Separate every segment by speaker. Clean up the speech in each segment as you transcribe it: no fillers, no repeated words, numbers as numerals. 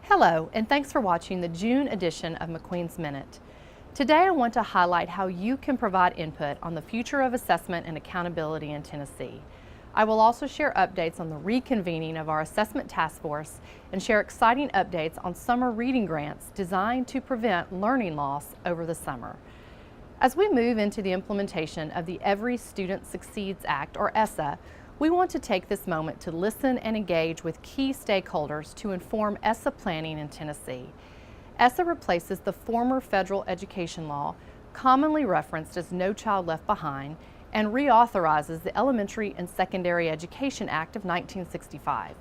Speaker 1: Hello, and thanks for watching the June edition of McQueen's Minute. Today I want to highlight how you can provide input on the future of assessment and accountability in Tennessee. I will also share updates on the reconvening of our assessment task force and share exciting updates on summer reading grants designed to prevent learning loss over the summer. As we move into the implementation of the Every Student Succeeds Act, or ESSA, we want to take this moment to listen and engage with key stakeholders to inform ESSA planning in Tennessee. ESSA replaces the former federal education law, commonly referenced as No Child Left Behind, and reauthorizes the Elementary and Secondary Education Act of 1965.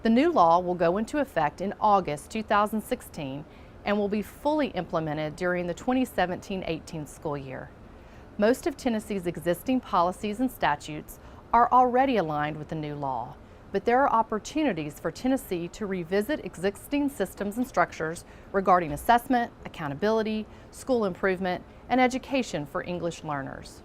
Speaker 1: The new law will go into effect in August 2016 and will be fully implemented during the 2017-18 school year. Most of Tennessee's existing policies and statutes are already aligned with the new law, but there are opportunities for Tennessee to revisit existing systems and structures regarding assessment, accountability, school improvement, and education for English learners.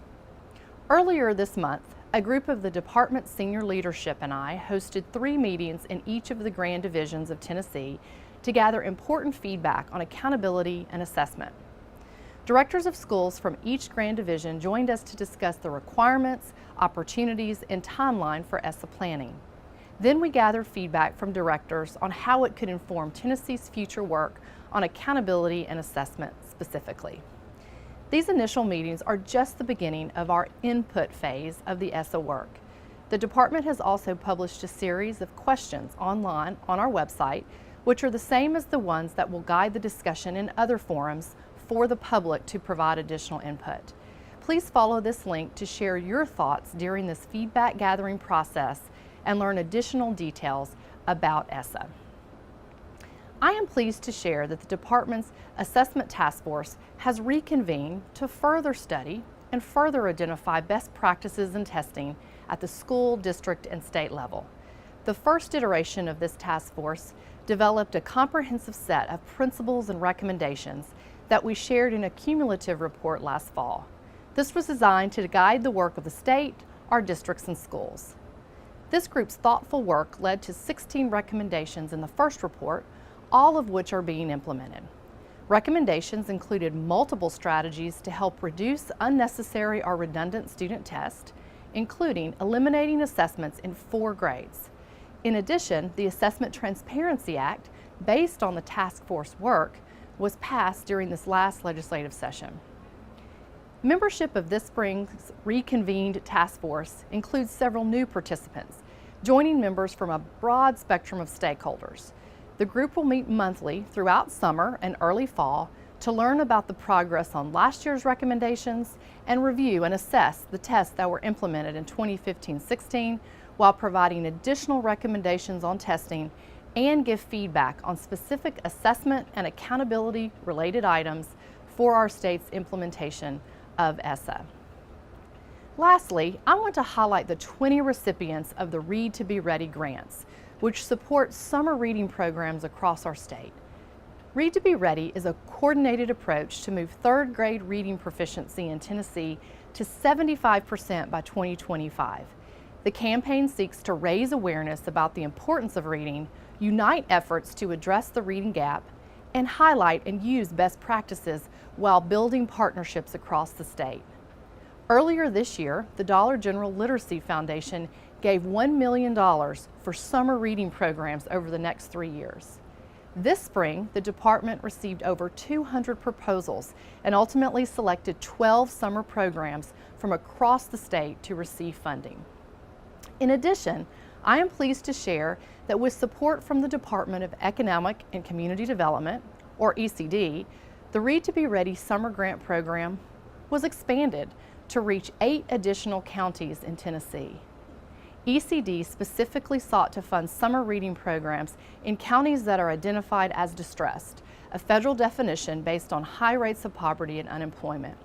Speaker 1: Earlier this month, a group of the department's senior leadership and I hosted 3 meetings in each of the Grand Divisions of Tennessee to gather important feedback on accountability and assessment. Directors of schools from each Grand Division joined us to discuss the requirements, opportunities, and timeline for ESSA planning. Then we gathered feedback from directors on how it could inform Tennessee's future work on accountability and assessment specifically. These initial meetings are just the beginning of our input phase of the ESSA work. The department has also published a series of questions online on our website, which are the same as the ones that will guide the discussion in other forums for the public to provide additional input. Please follow this link to share your thoughts during this feedback gathering process and learn additional details about ESSA. I am pleased to share that the department's assessment task force has reconvened to further study and further identify best practices in testing at the school, district, and state level. The first iteration of this task force developed a comprehensive set of principles and recommendations that we shared in a cumulative report last fall. This was designed to guide the work of the state, our districts, and schools. This group's thoughtful work led to 16 recommendations in the first report, all of which are being implemented. Recommendations included multiple strategies to help reduce unnecessary or redundant student tests, including eliminating assessments in 4 grades. In addition, the Assessment Transparency Act, based on the task force work, was passed during this last legislative session. Membership of this spring's reconvened task force includes several new participants, joining members from a broad spectrum of stakeholders. The group will meet monthly throughout summer and early fall to learn about the progress on last year's recommendations and review and assess the tests that were implemented in 2015-16 while providing additional recommendations on testing and give feedback on specific assessment and accountability related items for our state's implementation of ESSA. Lastly, I want to highlight the 20 recipients of the Read to Be Ready grants, which support summer reading programs across our state. Read to Be Ready is a coordinated approach to move 3rd grade reading proficiency in Tennessee to 75% by 2025. The campaign seeks to raise awareness about the importance of reading, unite efforts to address the reading gap, and highlight and use best practices while building partnerships across the state. Earlier this year, the Dollar General Literacy Foundation gave $1 million for summer reading programs over the next 3 years. This spring, the department received over 200 proposals and ultimately selected 12 summer programs from across the state to receive funding. In addition, I am pleased to share that with support from the Department of Economic and Community Development, or ECD, the Read to Be Ready Summer Grant Program was expanded to reach 8 additional counties in Tennessee. ECD specifically sought to fund summer reading programs in counties that are identified as distressed, a federal definition based on high rates of poverty and unemployment.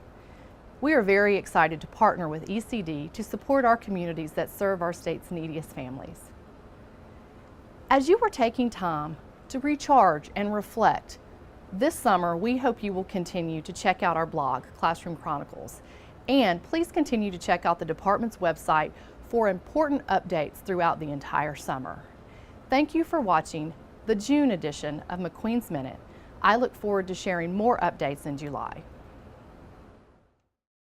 Speaker 1: We are very excited to partner with ECD to support our communities that serve our state's neediest families. As you are taking time to recharge and reflect, this summer we hope you will continue to check out our blog, Classroom Chronicles, and please continue to check out the department's website for important updates throughout the entire summer. Thank you for watching the June edition of McQueen's Minute. I look forward to sharing more updates in July.